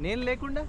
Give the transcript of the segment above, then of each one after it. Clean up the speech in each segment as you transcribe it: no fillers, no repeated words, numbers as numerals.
నేను లేకుండా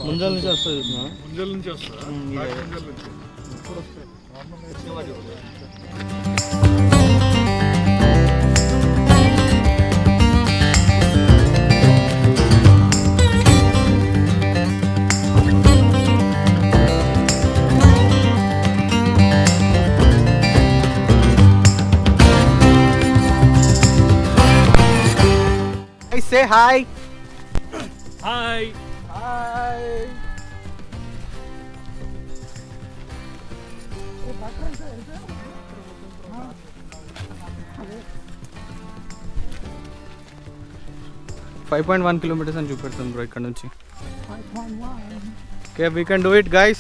ముంజల నుంచి వస్తుంది ముంజల నుంచి వస్తుందా say hi. Hi. Hi. 5.1 kilometers అని చూపెడుతుంది బ్రో ఇక్కడ నుంచి. 5.1. Okay, we can do it guys.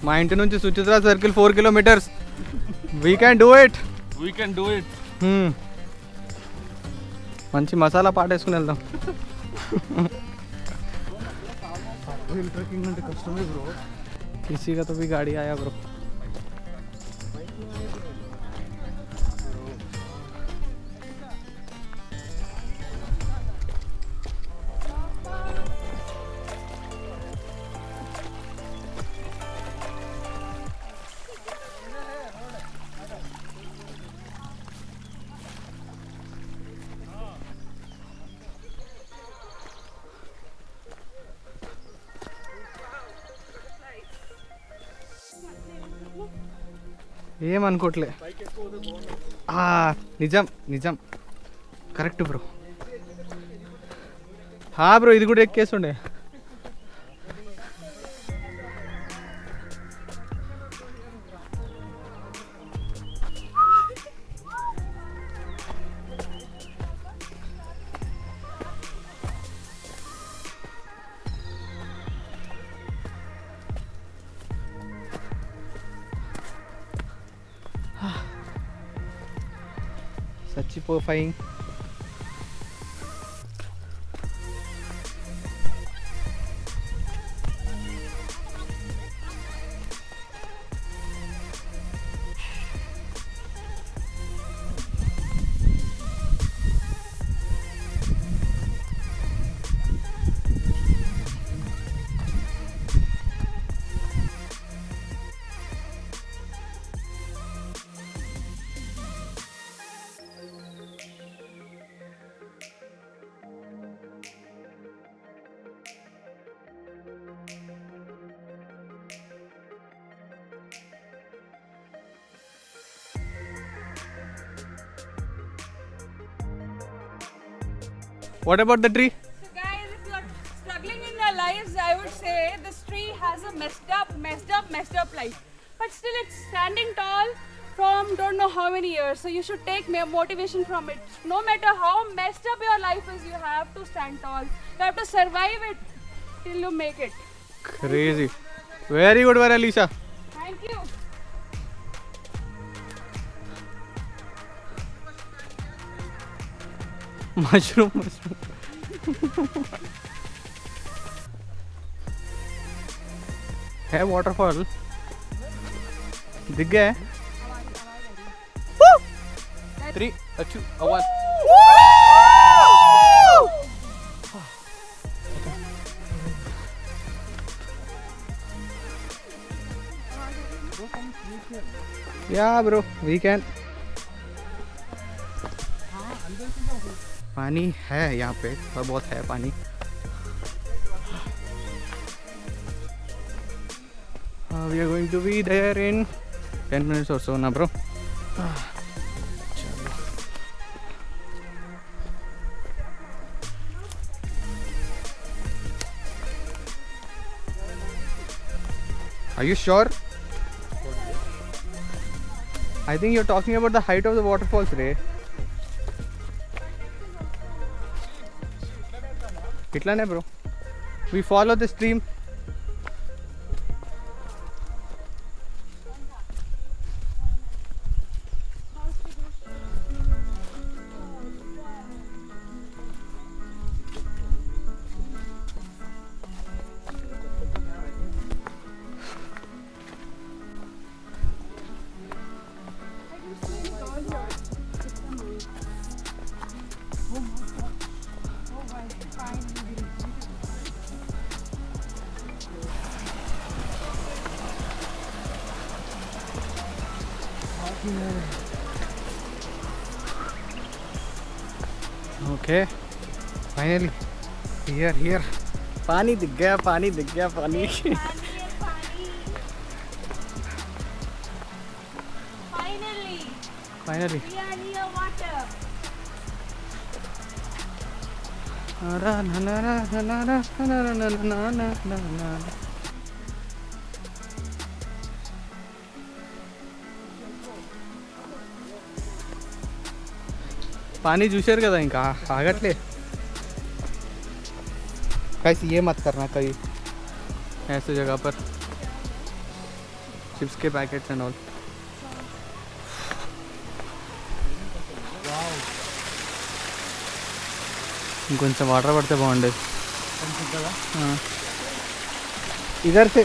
మా ఇంటి నుంచి Suchitra circle 4 kilometers. We can do it. We can do it. మంచి మసాలా పాటేసుకుని వెళ్దాం. हिल ट्रैकिंग में कस्टम है ब्रो. किसी का तो भी गाड़ी आया ब्रो. ఏమనుకోవట్లే. నిజం నిజం కరెక్ట్ బ్రో. బ్రో ఇది కూడా ఎక్కేస్తుండే. చచ్చిపోయి What about the tree? So guys, if you're struggling in your lives, I would say this tree has a messed up life. But still it's standing tall from don't know how many years. So you should take motivation from it. No matter how messed up your life is, you have to stand tall. You have to survive it till you make it. Crazy. Very good, Alicia. Thank you. Mushroom है waterfall दिख गया है. 3 2 1. Yeah bro, we can. पानी है यहाँ पे, थोड़ा बहुत है पानी. We are going to be there in 10 minutes or so ना bro. Are you sure? I think you're talking about the height of the waterfalls, Ray. Itlane bro. We follow the stream. Okay, finally, here. पानी दिख गया पानी. Finally. We are near water. पानी juicer కదా ఇంకా ఆగట్లే. Guys ये मत करना कहीं ऐसे जगह पर, चिप्स के पैकेट्स एंड ऑल. ఇంకొంచెం వాటర్ పడితే బాగుండేది. इधर से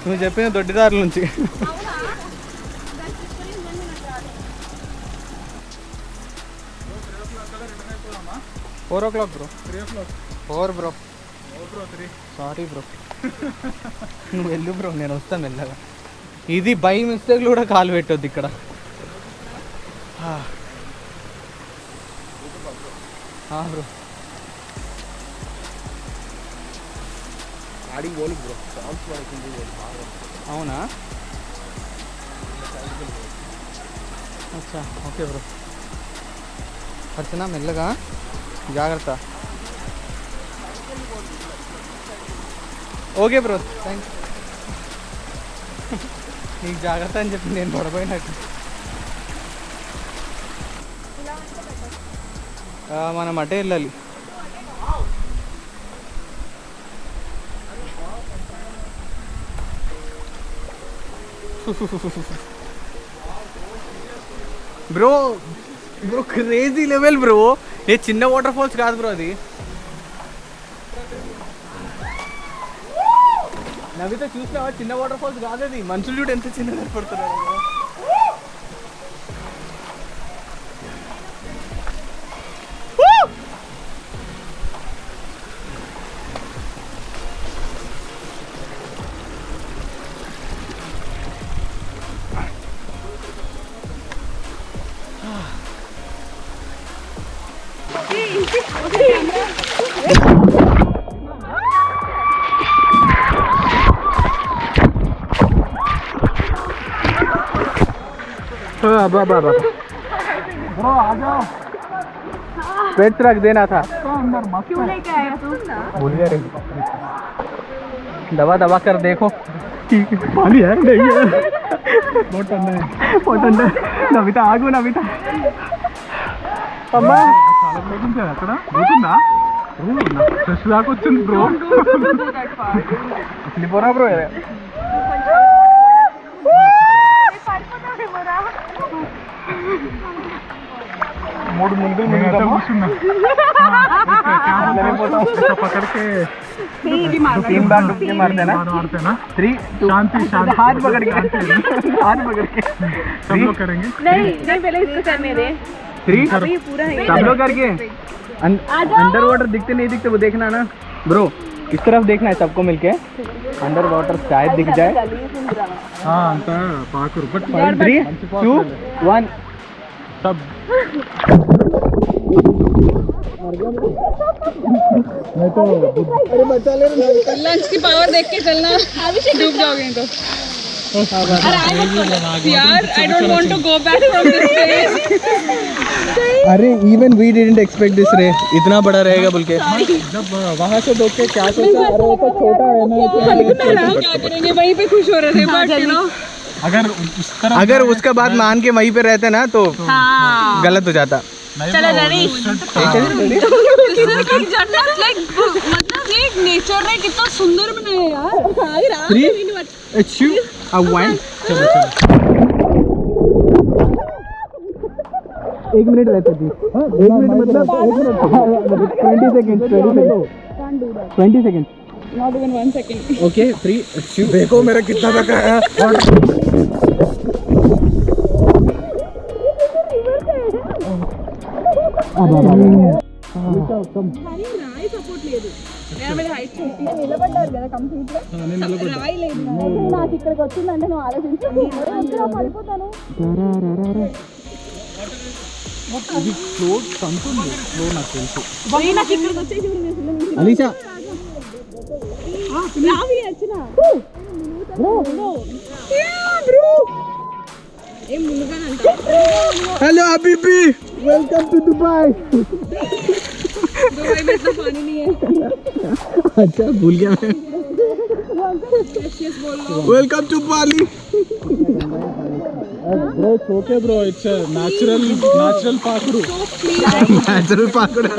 నువ్వు చెప్పిన దొడ్డిదారుల నుంచి. 4 o'clock bro. 3 o'clock. 4 bro. 3. Sorry bro. నువ్వు వెళ్ళు బ్రో, నేను వస్తాను మెల్లగా. ఇది బై మిస్టేక్ కూడా కాలు పెట్టొద్దు ఇక్కడ. బ్రో ఆడికి పోలి బ్రో, సాల్స్ పడుతుంది. అవునా? అచ్చా ఓకే బ్రో. అర్చనా మెల్లగా జాగ్రత్త. Okay bro thank you. నీకు జాగ్రత్త అని చెప్పి నేను పడిపోయినట్టు. మనం అటే వెళ్ళాలి. Bro bro crazy level bro. ఏ చిన్న వాటర్ ఫాల్స్ కాదు బ్రో అది. నవ్వితే చూసినావా? చిన్న వాటర్ ఫాల్స్ కాదు అది. మనుషులు చూడు ఎంత చిన్నగా పడుతున్నారు. ब्रो आ जाओ, पेट्स रख देना था. अंदर मस्त क्यों लेके आया तू? भूल गया रे. दबा दबा कर देखो. पानी है नहीं है. बहुत ठंडा है. नविता आगो नविता. అమ్మా చాలా లేకుంటే అక్కడ పోతుందా? ఫ్రెష్ దాకా వచ్చింది బ్రో. వెళ్ళిపోరా బ్రో. మూడు ముందు కూర్చున్నా పక్కడికి 3 बार डुबकी मारते ना, मारते ना। 3 2 शांति शांति, हाथ पकड़ के, हाथ पकड़ के सब लोग करेंगे। नहीं पहले इसको करने दे। 3 अभी पूरा है। सब लोग करके अंडर वाटर दिखते नहीं दिखते वो देखना ना ब्रो, इस तरफ देखना है सबको मिलके, अंडर वाटर शायद दिख जाए। हाँ अंत पाकुर बट 3 2 1 सब मैं तो लंच की पावर देख के चलना, डूब जाओगे तो। यार I don't want to go back from this place. अरे even we didn't expect this रे, इतना बड़ा रहेगा बोल के। जब वहाँ से देख के क्या सोचा, अरे वो तो छोटा है ना, क्या करेंगे, वहीं पे खुश हो रहे थे बट यू नो अगर उसका बात मान के वहीं पे रहते ना तो गलत हो जाता। चलो रेडी। लाइक मतलब ये नेचर ने कितना सुंदर बनाया यार। 3 2 1 चलो चलो 1 मिनट रहते थी, 1 मिनट मतलब 20 second 20 second not even 1 second. Okay 3 2 देखो मेरा कितना तक है। సపోర్ట్ లేదు, హైట్ నిలబడ్డారు కదా కంప్లీట్ రాయి లేదు నాకు ఇక్కడికి వచ్చిందంటే నువ్వు ఆలోచించు, పడిపోతాను. ఇది ఫ్లో తంతుంది, ఫ్లో నాకు తెలుసు. నాకు ఇక్కడికి వచ్చేసి అలీషా రావి వచ్చిన ఏం ముందుగానంట. हेलो हबीबी, वेलकम टू दुबई। दुबई में इतना पानी नहीं है। अच्छा भूल गया मैं। Welcome to Bali. Bro okay bro, it's natural पाकुरू, नेचुरल पाकुड़ा।